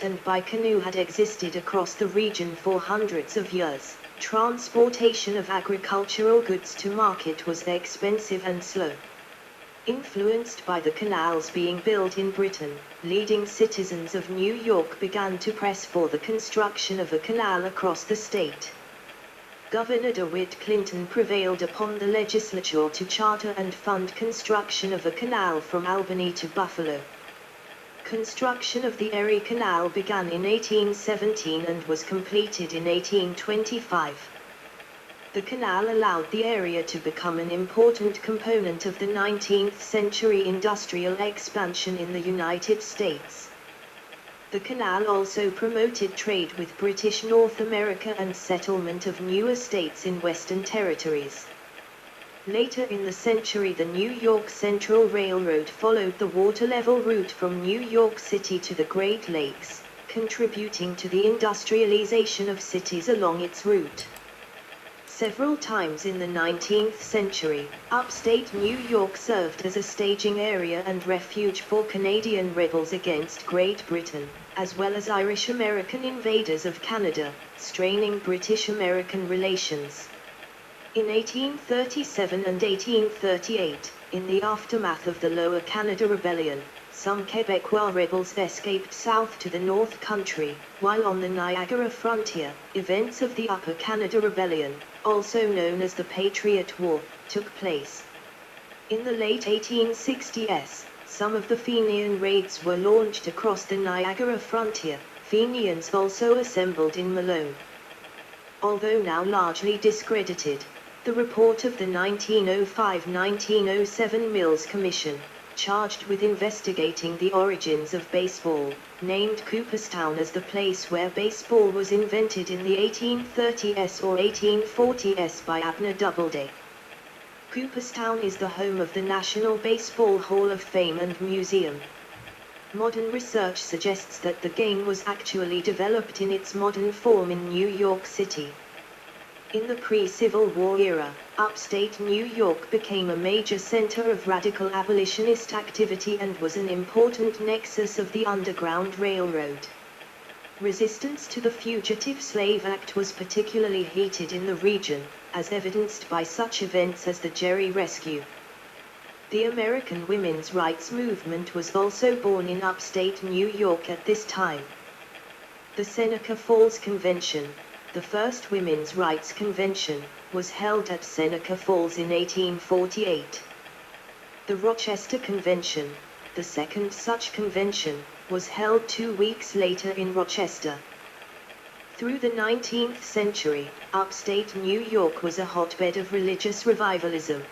and by canoe had existed across the region for hundreds of years, transportation of agricultural goods to market was expensive and slow. Influenced by the canals being built in Britain, leading citizens of New York began to press for the construction of a canal across the state. Governor DeWitt Clinton prevailed upon the legislature to charter and fund construction of a canal from Albany to Buffalo. Construction of the Erie Canal began in 1817 and was completed in 1825. The canal allowed the area to become an important component of the 19th century industrial expansion in the United States. The canal also promoted trade with British North America and settlement of new estates in Western territories. Later in the century, the New York Central Railroad followed the water-level route from New York City to the Great Lakes, contributing to the industrialization of cities along its route. Several times in the 19th century, upstate New York served as a staging area and refuge for Canadian rebels against Great Britain, as well as Irish-American invaders of Canada, straining British-American relations. In 1837 and 1838, in the aftermath of the Lower Canada Rebellion, some Quebecois rebels escaped south to the North Country, while on the Niagara frontier, events of the Upper Canada Rebellion, also known as the Patriot War, took place. In the late 1860s, some of the Fenian raids were launched across the Niagara frontier. Fenians also assembled in Malone. Although now largely discredited, the report of the 1905-1907 Mills Commission, charged with investigating the origins of baseball, named Cooperstown as the place where baseball was invented in the 1830s or 1840s by Abner Doubleday. Cooperstown is the home of the National Baseball Hall of Fame and Museum. Modern research suggests that the game was actually developed in its modern form in New York City. In the pre-Civil War era, upstate New York became a major center of radical abolitionist activity and was an important nexus of the Underground Railroad. Resistance to the Fugitive Slave Act was particularly heated in the region, as evidenced by such events as the Jerry Rescue. The American women's rights movement was also born in upstate New York at this time. The Seneca Falls Convention, the first women's rights convention, was held at Seneca Falls in 1848. The Rochester Convention, the second such convention, was held 2 weeks later in Rochester. Through the 19th century, upstate New York was a hotbed of religious revivalism.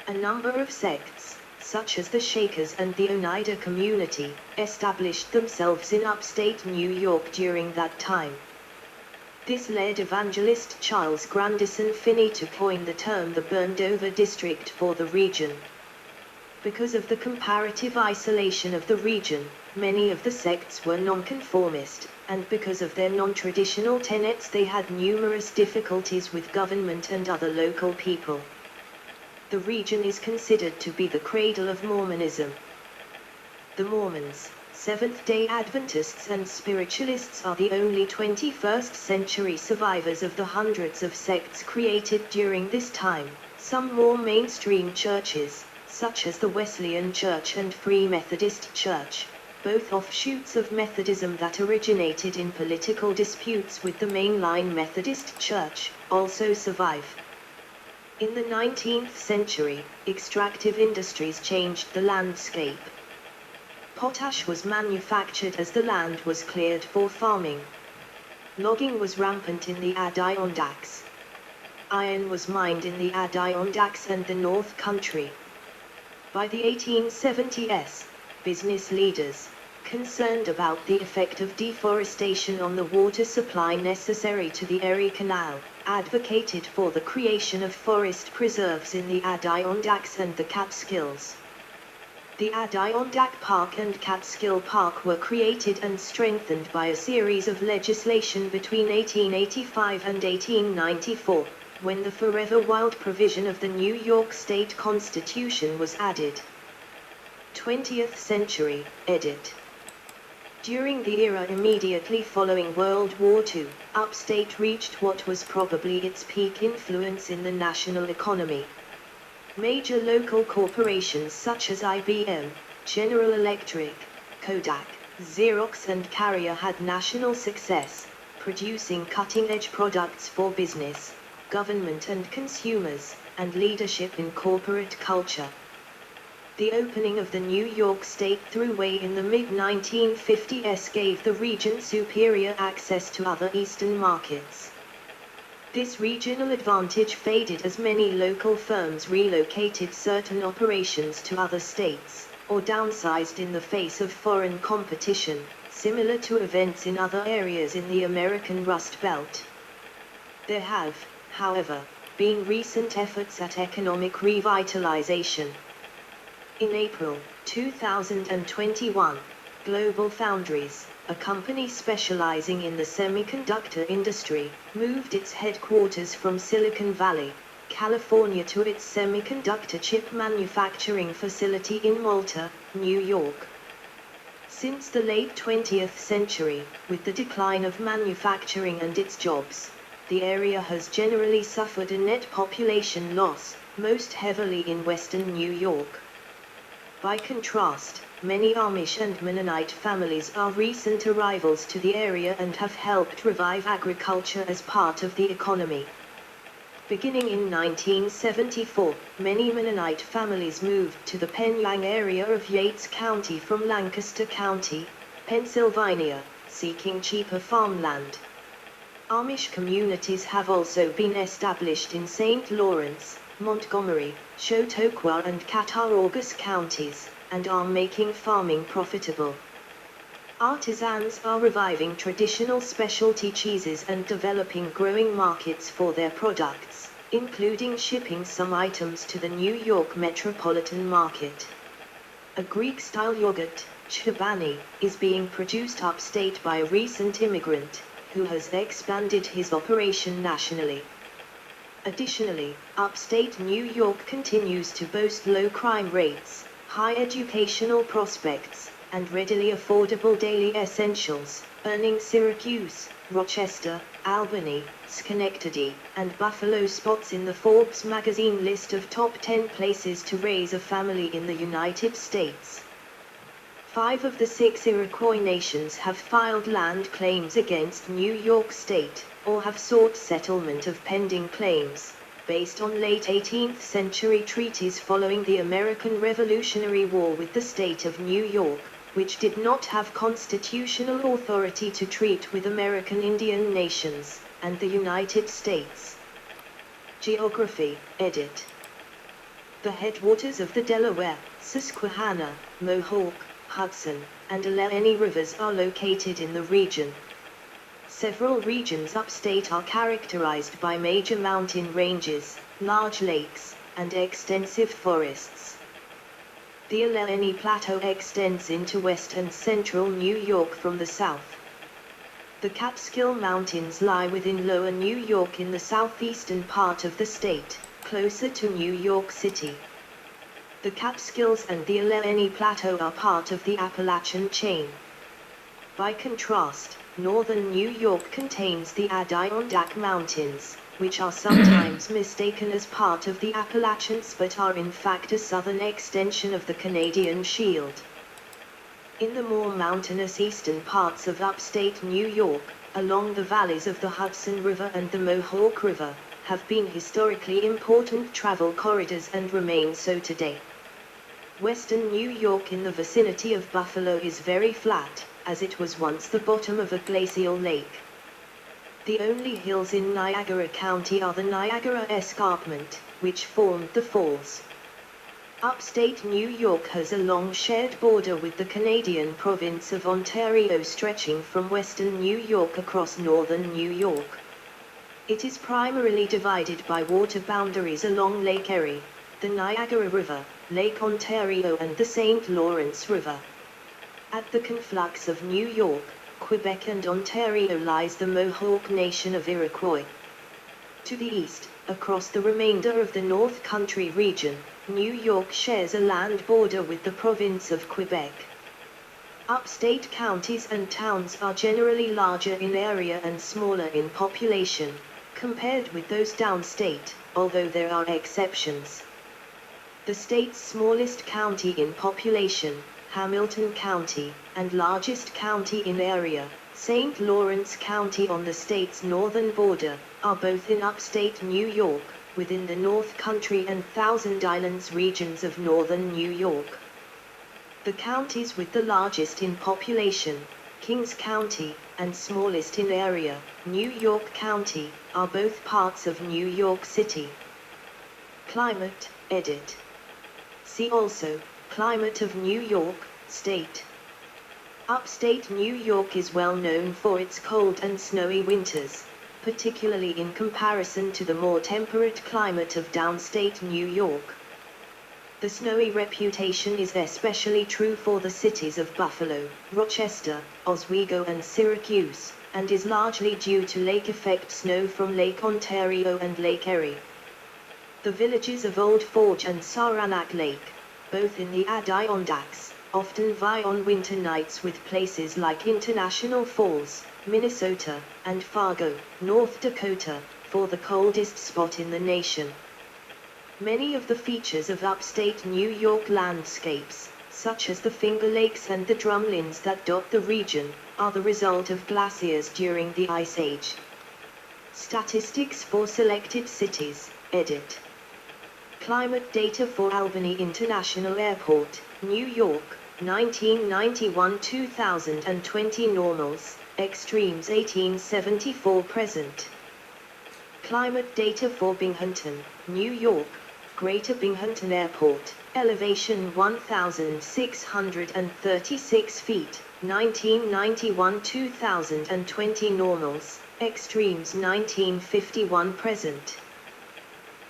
A number of sects, such as the Shakers and the Oneida community, established themselves in upstate New York during that time. This led evangelist Charles Grandison Finney to coin the term the burned-over district for the region. Because of the comparative isolation of the region, many of the sects were nonconformist, and because of their non-traditional tenets they had numerous difficulties with government and other local people. The region is considered to be the cradle of Mormonism. The Mormons, Seventh-day Adventists and spiritualists are the only 21st century survivors of the hundreds of sects created during this time. Some more mainstream churches, such as the Wesleyan Church and Free Methodist Church, both offshoots of Methodism that originated in political disputes with the mainline Methodist Church, also survive. In the 19th century, extractive industries changed the landscape. Potash was manufactured as the land was cleared for farming. Logging was rampant in the Adirondacks. Iron was mined in the Adirondacks and the North Country. By the 1870s, business leaders, concerned about the effect of deforestation on the water supply necessary to the Erie Canal, advocated for the creation of forest preserves in the Adirondacks and the Catskills. The Adirondack Park and Catskill Park were created and strengthened by a series of legislation between 1885 and 1894, when the Forever Wild provision of the New York State Constitution was added. 20th century, edit. During the era immediately following World War II, Upstate reached what was probably its peak influence in the national economy. Major local corporations such as IBM, General Electric, Kodak, Xerox and Carrier had national success, producing cutting-edge products for business, government and consumers, and leadership in corporate culture. The opening of the New York State Thruway in the mid-1950s gave the region superior access to other eastern markets. This regional advantage faded as many local firms relocated certain operations to other states, or downsized in the face of foreign competition, similar to events in other areas in the American Rust Belt. There have, however, been recent efforts at economic revitalization. In April 2021, Global Foundries, a company specializing in the semiconductor industry, moved its headquarters from Silicon Valley, California to its semiconductor chip manufacturing facility in Malta, New York. Since the late 20th century, with the decline of manufacturing and its jobs, the area has generally suffered a net population loss, most heavily in western New York. By contrast, many Amish and Mennonite families are recent arrivals to the area and have helped revive agriculture as part of the economy. Beginning in 1974, many Mennonite families moved to the Penang area of Yates County from Lancaster County, Pennsylvania, seeking cheaper farmland. Amish communities have also been established in St. Lawrence, Montgomery, Chautauqua and Cattaraugus counties, and are making farming profitable. Artisans are reviving traditional specialty cheeses and developing growing markets for their products, including shipping some items to the New York metropolitan market. A Greek-style yogurt, Chobani, is being produced upstate by a recent immigrant, who has expanded his operation nationally. Additionally, upstate New York continues to boast low crime rates, high educational prospects, and readily affordable daily essentials, earning Syracuse, Rochester, Albany, Schenectady, and Buffalo spots in the Forbes magazine list of top 10 places to raise a family in the United States. 5 of the 6 Iroquois nations have filed land claims against New York State, or have sought settlement of pending claims, based on late 18th century treaties following the American Revolutionary War with the state of New York, which did not have constitutional authority to treat with American Indian nations, and the United States. Geography, edit. The headwaters of the Delaware, Susquehanna, Mohawk, Hudson, and Allegheny rivers are located in the region. Several regions upstate are characterized by major mountain ranges, large lakes, and extensive forests. The Allegheny Plateau extends into west and central New York from the south. The Catskill Mountains lie within lower New York in the southeastern part of the state, closer to New York City. The Catskills and the Allegheny Plateau are part of the Appalachian chain. By contrast, northern New York contains the Adirondack Mountains, which are sometimes mistaken as part of the Appalachians but are in fact a southern extension of the Canadian Shield. In the more mountainous eastern parts of upstate New York, along the valleys of the Hudson River and the Mohawk River, have been historically important travel corridors and remain so today. Western New York in the vicinity of Buffalo is very flat, as it was once the bottom of a glacial lake. The only hills in Niagara County are the Niagara Escarpment, which formed the falls. Upstate New York has a long shared border with the Canadian province of Ontario stretching from western New York across northern New York. It is primarily divided by water boundaries along Lake Erie, the Niagara River, Lake Ontario and the St. Lawrence River. At the conflux of New York, Quebec and Ontario lies the Mohawk Nation of Iroquois. To the east, across the remainder of the North Country region, New York shares a land border with the province of Quebec. Upstate counties and towns are generally larger in area and smaller in population, compared with those downstate, although there are exceptions. The state's smallest county in population, Hamilton County, and largest county in area, St. Lawrence County on the state's northern border, are both in upstate New York, within the North Country and Thousand Islands regions of northern New York. The counties with the largest in population, Kings County, and smallest in area, New York County, are both parts of New York City. Climate, edit. See also, Climate of New York, State. Upstate New York is well known for its cold and snowy winters, particularly in comparison to the more temperate climate of downstate New York. The snowy reputation is especially true for the cities of Buffalo, Rochester, Oswego and Syracuse, and is largely due to lake effect snow from Lake Ontario and Lake Erie. The villages of Old Forge and Saranac Lake, both in the Adirondacks, often vie on winter nights with places like International Falls, Minnesota, and Fargo, North Dakota, for the coldest spot in the nation. Many of the features of upstate New York landscapes, such as the Finger Lakes and the drumlins that dot the region, are the result of glaciers during the Ice Age. Statistics for selected cities, edit. Climate data for Albany International Airport, New York, 1991-2020 normals, extremes 1874 present. Climate data for Binghamton, New York, Greater Binghamton Airport, elevation 1,636 feet, 1991-2020 normals, extremes 1951 present.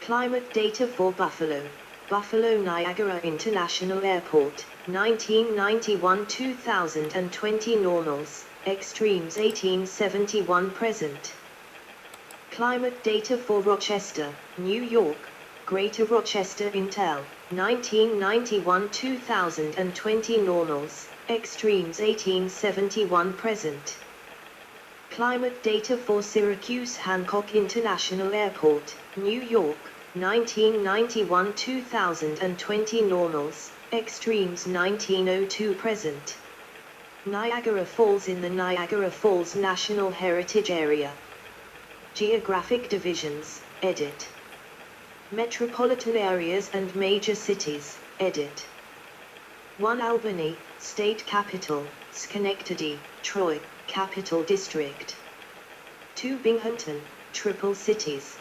Climate data for Buffalo, Buffalo Niagara International Airport, 1991-2020 normals, extremes 1871 present. Climate data for Rochester, New York, Greater Rochester Intel, 1991-2020 normals, extremes 1871 present. Climate data for Syracuse Hancock International Airport, New York, 1991-2020 normals, extremes 1902 present. Niagara Falls in the Niagara Falls National Heritage Area. Geographic divisions, edit. Metropolitan areas and major cities, edit. 1 Albany, State Capital, Schenectady, Troy, Capital District. 2 Binghamton, Triple Cities.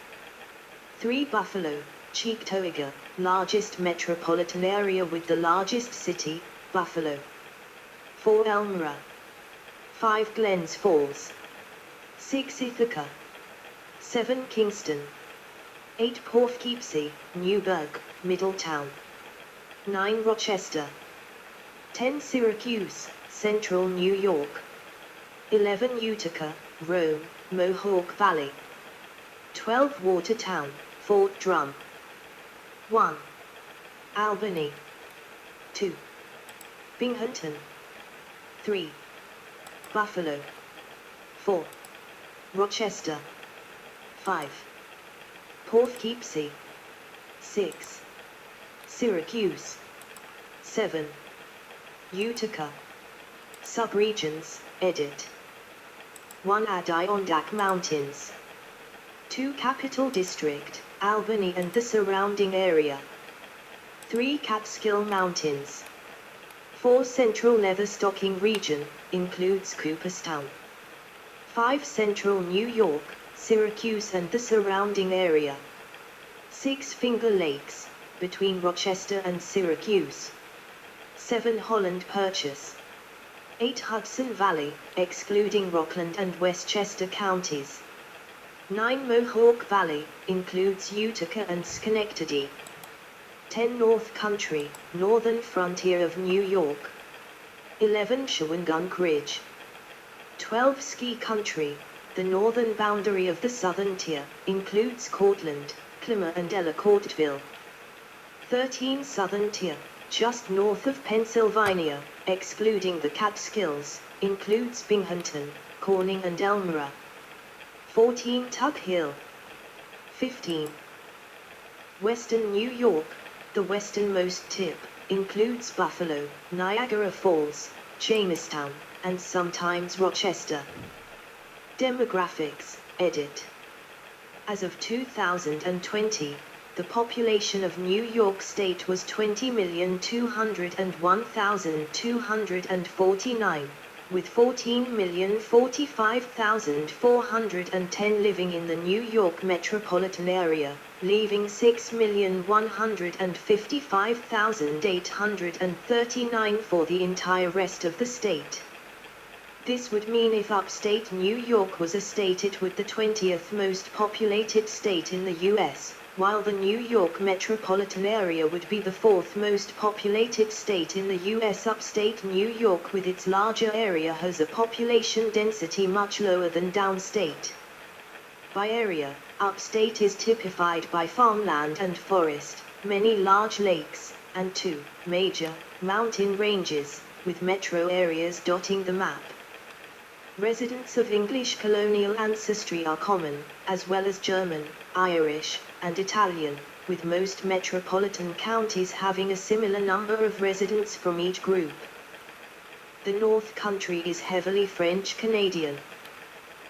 3 Buffalo, Cheektowaga, largest metropolitan area with the largest city, Buffalo. 4 Elmira. 5 Glens Falls. 6 Ithaca. 7 Kingston. 8 Poughkeepsie, Newburgh, Middletown. 9 Rochester. 10 Syracuse, Central New York. 11 Utica, Rome, Mohawk Valley. 12 Watertown, Fort Drum. 1 Albany. 2 Binghamton. 3 Buffalo. 4 Rochester. 5 Poughkeepsie. 6 Syracuse. 7 Utica. Subregions, edit. 1 Adirondack Mountains. 2 Capital District, Albany and the surrounding area. 3 Catskill Mountains. 4 Central Leatherstocking Region, includes Cooperstown. 5 Central New York, Syracuse and the surrounding area. 6 Finger Lakes, between Rochester and Syracuse. 7 Holland Purchase. 8 Hudson Valley, excluding Rockland and Westchester counties. 9 Mohawk Valley, includes Utica and Schenectady. 10 North Country, northern frontier of New York. 11 Shawangunk Ridge. 12 Ski Country, the northern boundary of the southern tier, includes Cortland, Clymer and Ellicourtville. 13 Southern Tier, just north of Pennsylvania, excluding the Catskills, includes Binghamton, Corning and Elmira. 14. Tug Hill. 15. Western New York, the westernmost tip, includes Buffalo, Niagara Falls, Jamestown, and sometimes Rochester. Demographics, edit. As of 2020, the population of New York State was 20,201,249, with 14,045,410 living in the New York metropolitan area, leaving 6,155,839 for the entire rest of the state. This would mean if upstate New York was a state, it would be the 20th most populated state in the U.S., while the New York metropolitan area would be the 4th most populated state in the U.S. Upstate New York, with its larger area, has a population density much lower than downstate. By area, upstate is typified by farmland and forest, many large lakes, and 2 major mountain ranges, with metro areas dotting the map. Residents of English colonial ancestry are common, as well as German, Irish, and Italian, with most metropolitan counties having a similar number of residents from each group. The North Country is heavily French-Canadian.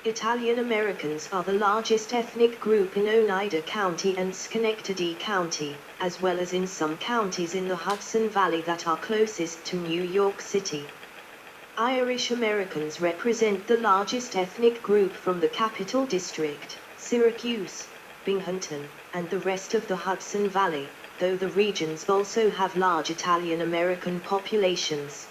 Italian Americans are the largest ethnic group in Oneida County and Schenectady County, as well as in some counties in the Hudson Valley that are closest to New York City. Irish Americans represent the largest ethnic group from the Capital District, Syracuse, Binghamton, and the rest of the Hudson Valley, though the regions also have large Italian American populations.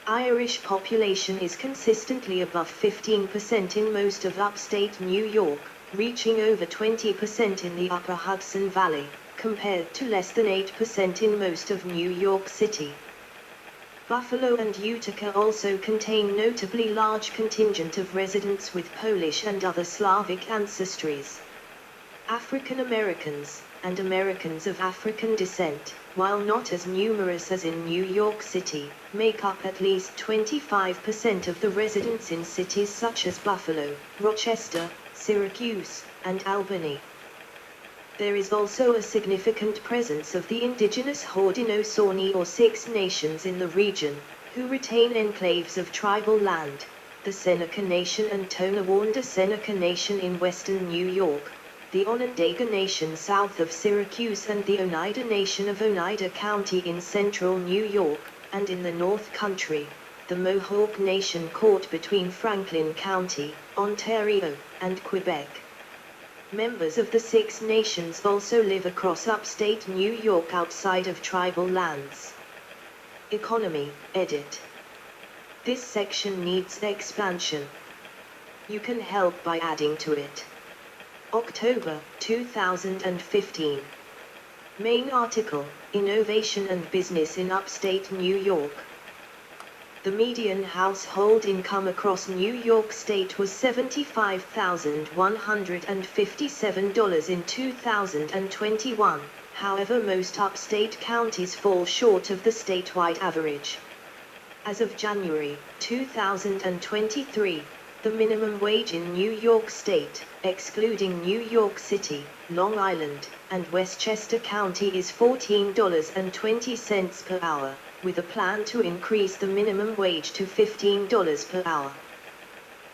Irish population is consistently above 15% in most of upstate New York, reaching over 20% in the upper Hudson Valley, compared to less than 8% in most of New York City. Buffalo and Utica also contain notably large contingent of residents with Polish and other Slavic ancestries. African Americans, and Americans of African descent, while not as numerous as in New York City, make up at least 25% of the residents in cities such as Buffalo, Rochester, Syracuse, and Albany. There is also a significant presence of the indigenous Haudenosaunee or Six Nations in the region, who retain enclaves of tribal land, the Seneca Nation and Tonawanda Seneca Nation in western New York, the Onondaga Nation south of Syracuse, and the Oneida Nation of Oneida County in central New York, and in the North Country, the Mohawk Nation caught between Franklin County, Ontario, and Quebec. Members of the Six Nations also live across upstate New York outside of tribal lands. Economy, edit. This section needs expansion. You can help by adding to it. October 2015. Main article, Innovation and Business in Upstate New York. The median household income across New York State was $75,157 in 2021, however most upstate counties fall short of the statewide average. As of January 2023, the minimum wage in New York State, excluding New York City, Long Island, and Westchester County, is $14.20 per hour, with a plan to increase the minimum wage to $15 per hour.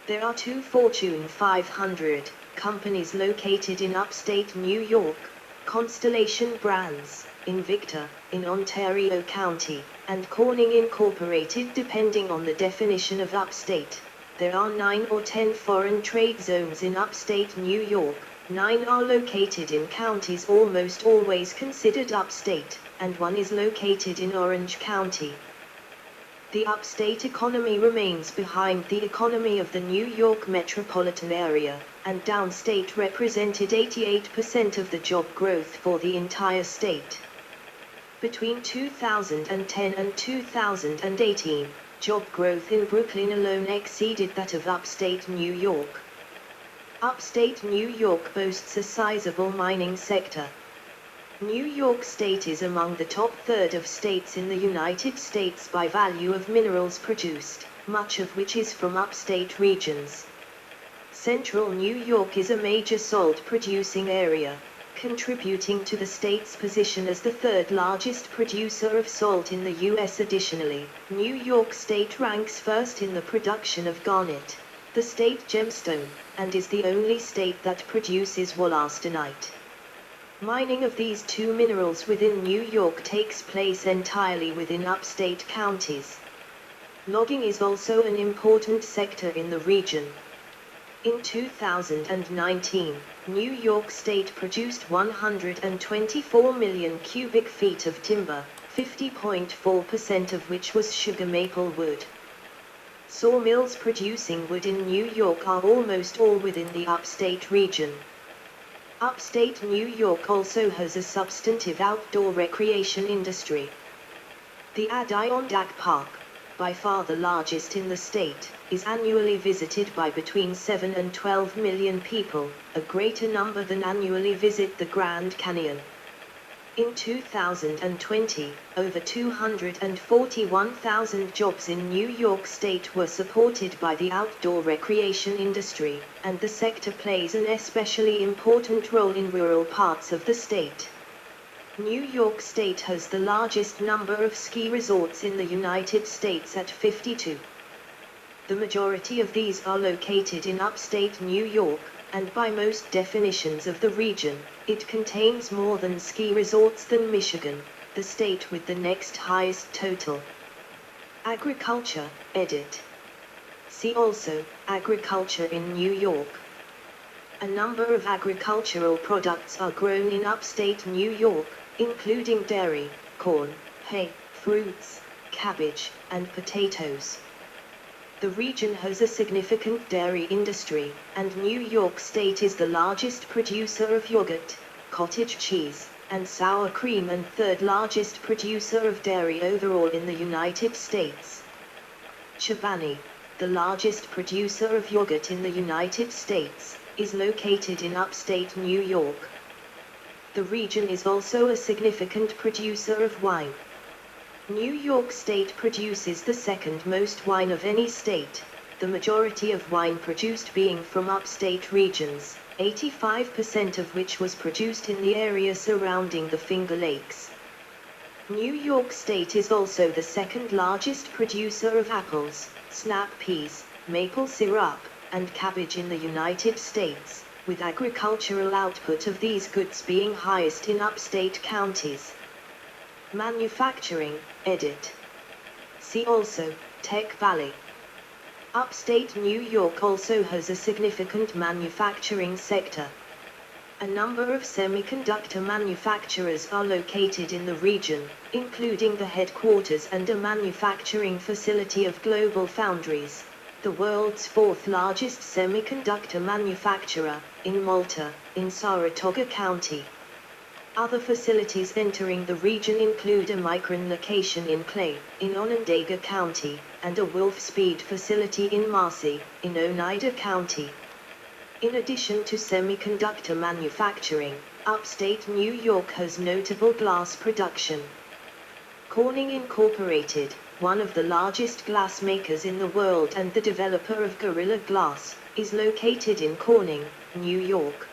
There are 2 Fortune 500 companies located in upstate New York: Constellation Brands, Invicta, in Ontario County, and Corning Incorporated, depending on the definition of upstate. There are 9 or 10 foreign trade zones in upstate New York. 9 are located in counties almost always considered upstate, and 1 is located in Orange County. The upstate economy remains behind the economy of the New York metropolitan area, and downstate represented 88% of the job growth for the entire state. Between 2010 and 2018, job growth in Brooklyn alone exceeded that of upstate New York. Upstate New York boasts a sizable mining sector. New York State is among the top third of states in the United States by value of minerals produced, much of which is from upstate regions. Central New York is a major salt-producing area, contributing to the state's position as the third largest producer of salt in the U.S. Additionally, New York State ranks first in the production of garnet, the state gemstone, and is the only state that produces wollastonite. Mining of these two minerals within New York takes place entirely within upstate counties. Logging is also an important sector in the region. In 2019, New York State produced 124 million cubic feet of timber, 50.4% of which was sugar maple wood. Sawmills producing wood in New York are almost all within the upstate region. Upstate New York also has a substantive outdoor recreation industry. The Adirondack Park, by far the largest in the state, is annually visited by between 7 and 12 million people, a greater number than annually visit the Grand Canyon. In 2020, over 241,000 jobs in New York State were supported by the outdoor recreation industry, and the sector plays an especially important role in rural parts of the state. New York State has the largest number of ski resorts in the United States at 52. The majority of these are located in upstate New York, and by most definitions of the region, it contains more than ski resorts than Michigan, the state with the next highest total. Agriculture, edit. See also, agriculture in New York. A number of agricultural products are grown in upstate New York, including dairy, corn, hay, fruits, cabbage, and potatoes. The region has a significant dairy industry, and New York State is the largest producer of yogurt, cottage cheese, and sour cream and third largest producer of dairy overall in the United States. Chobani, the largest producer of yogurt in the United States, is located in upstate New York. The region is also a significant producer of wine. New York State produces the second most wine of any state, the majority of wine produced being from upstate regions, 85% of which was produced in the area surrounding the Finger Lakes. New York State is also the second largest producer of apples, snap peas, maple syrup, and cabbage in the United States, with agricultural output of these goods being highest in upstate counties. Manufacturing, edit. See also, Tech Valley. Upstate New York also has a significant manufacturing sector. A number of semiconductor manufacturers are located in the region, including the headquarters and a manufacturing facility of Global Foundries, the world's fourth largest semiconductor manufacturer, in Malta, in Saratoga County. Other facilities entering the region include a Micron location in Clay, in Onondaga County, and a Wolfspeed facility in Marcy, in Oneida County. In addition to semiconductor manufacturing, upstate New York has notable glass production. Corning Incorporated, one of the largest glass makers in the world and the developer of Gorilla Glass, is located in Corning, New York.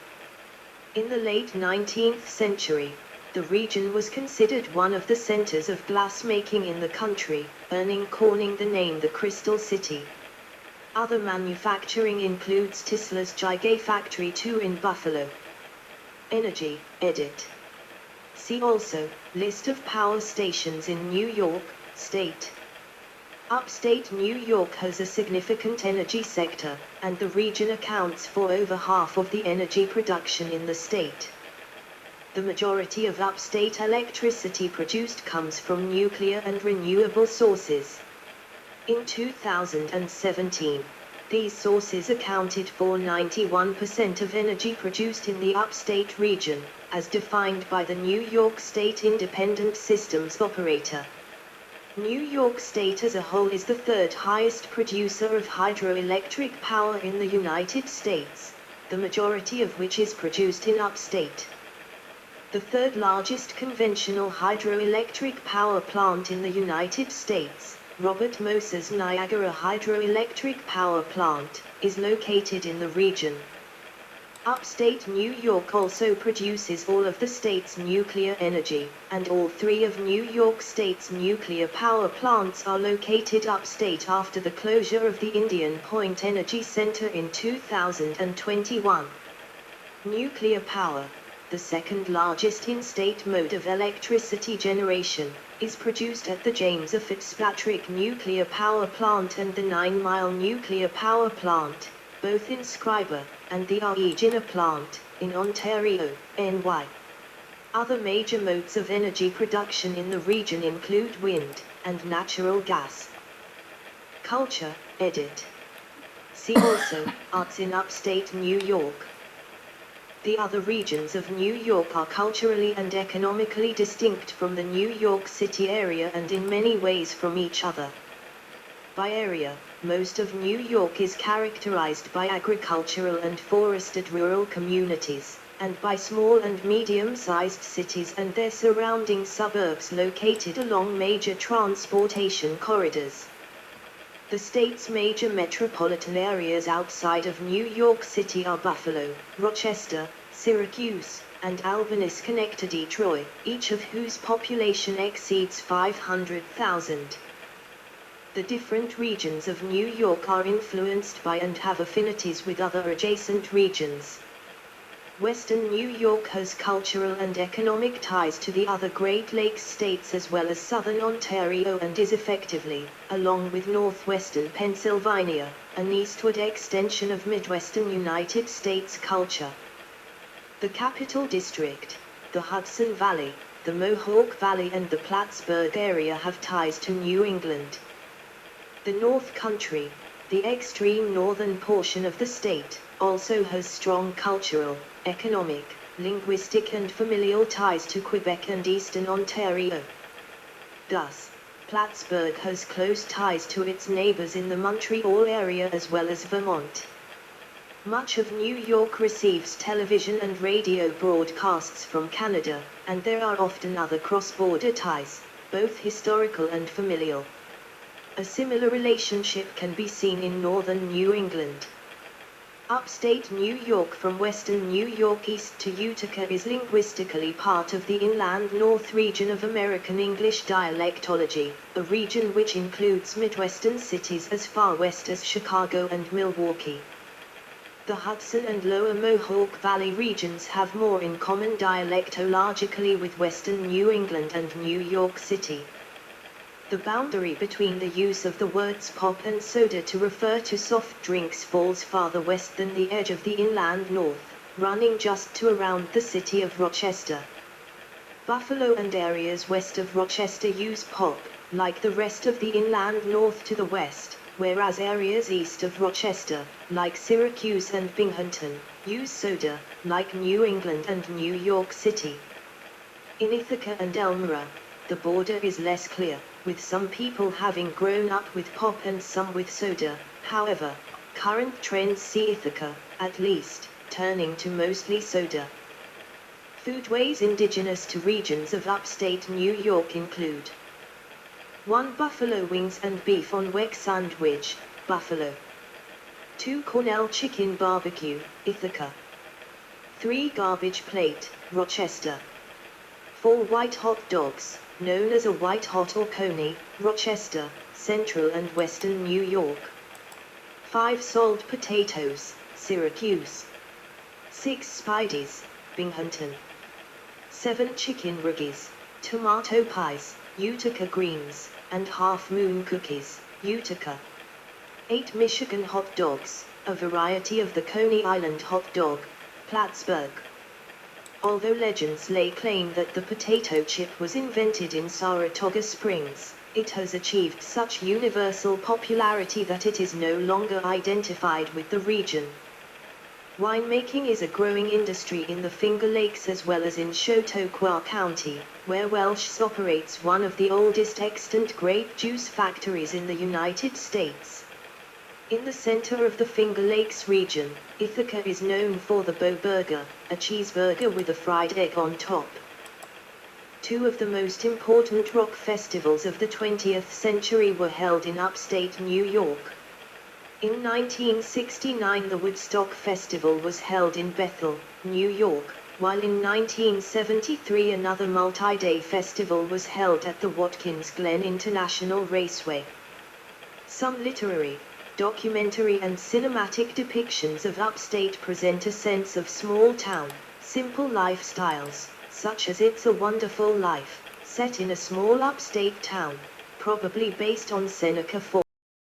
In the late 19th century, the region was considered one of the centers of glassmaking in the country, earning Corning the name the Crystal City. Other manufacturing includes Tesla's Gigafactory 2 in Buffalo. Energy, edit. See also, list of power stations in New York State. Upstate New York has a significant energy sector, and the region accounts for over half of the energy production in the state. The majority of upstate electricity produced comes from nuclear and renewable sources. In 2017, these sources accounted for 91% of energy produced in the upstate region, as defined by the New York State Independent Systems Operator. New York State as a whole is the third highest producer of hydroelectric power in the United States, the majority of which is produced in upstate. the third largest conventional hydroelectric power plant in the United States, Robert Moses Niagara Hydroelectric Power Plant, is located in the region. Upstate New York also produces all of the state's nuclear energy, and all three of New York State's nuclear power plants are located upstate after the closure of the Indian Point Energy Center in 2021. Nuclear power, the second largest in-state mode of electricity generation, is produced at the James A. Fitzpatrick Nuclear Power Plant and the 9 Mile Nuclear Power Plant, both in Schreiber, and the Regina plant, in Ontario, NY. Other major modes of energy production in the region include wind, and natural gas. Culture, edit. See also, arts in upstate New York. The other regions of New York are culturally and economically distinct from the New York City area and in many ways from each other. By area, most of New York is characterized by agricultural and forested rural communities, and by small and medium-sized cities and their surrounding suburbs located along major transportation corridors. The state's major metropolitan areas outside of New York City are Buffalo, Rochester, Syracuse, and Albany connected Detroit, each of whose population exceeds 500,000. The different regions of New York are influenced by and have affinities with other adjacent regions. Western New York has cultural and economic ties to the other Great Lakes states as well as southern Ontario and is effectively, along with northwestern Pennsylvania, an eastward extension of Midwestern United States culture. The Capital District, the Hudson Valley, the Mohawk Valley and the Plattsburgh area have ties to New England. The North Country, the extreme northern portion of the state, also has strong cultural, economic, linguistic and familial ties to Quebec and Eastern Ontario. Thus, Plattsburgh has close ties to its neighbors in the Montreal area as well as Vermont. Much of New York receives television and radio broadcasts from Canada, and there are often other cross-border ties, both historical and familial. A similar relationship can be seen in northern New England. Upstate New York from western New York east to Utica is linguistically part of the Inland North region of American English dialectology, a region which includes Midwestern cities as far west as Chicago and Milwaukee. The Hudson and Lower Mohawk Valley regions have more in common dialectologically with western New England and New York City. The boundary between the use of the words pop and soda to refer to soft drinks falls farther west than the edge of the Inland North, running just to around the city of Rochester. Buffalo and areas west of Rochester use pop, like the rest of the Inland North to the west, whereas areas east of Rochester, like Syracuse and Binghamton, use soda, like New England and New York City. In Ithaca and Elmira, the border is less clear, with some people having grown up with pop and some with soda. However, current trends see Ithaca, at least, turning to mostly soda. Foodways indigenous to regions of upstate New York include 1 buffalo wings and beef on Weck sandwich, Buffalo. 2 Cornell chicken barbecue, Ithaca. 3 garbage plate, Rochester. 4 white hot dogs, known as a white hot or coney, Rochester, Central and Western New York. 5 salt potatoes, Syracuse. 6 Spideys, Binghamton. 7 chicken ruggies, tomato pies, Utica greens, and half moon cookies, Utica. 8 Michigan hot dogs, a variety of the Coney Island hot dog, Plattsburgh. Although legends lay claim that the potato chip was invented in Saratoga Springs, it has achieved such universal popularity that it is no longer identified with the region. Winemaking is a growing industry in the Finger Lakes as well as in Chautauqua County, where Welch's operates one of the oldest extant grape juice factories in the United States. In the center of the Finger Lakes region, Ithaca is known for the Bow Burger, a cheeseburger with a fried egg on top. Two of the most important rock festivals of the 20th century were held in upstate New York. In 1969 the Woodstock Festival was held in Bethel, New York, while in 1973 another multi-day festival was held at the Watkins Glen International Raceway. Some literary, documentary and cinematic depictions of upstate present a sense of small-town, simple lifestyles, such as It's a Wonderful Life, set in a small upstate town, probably based on Seneca Falls.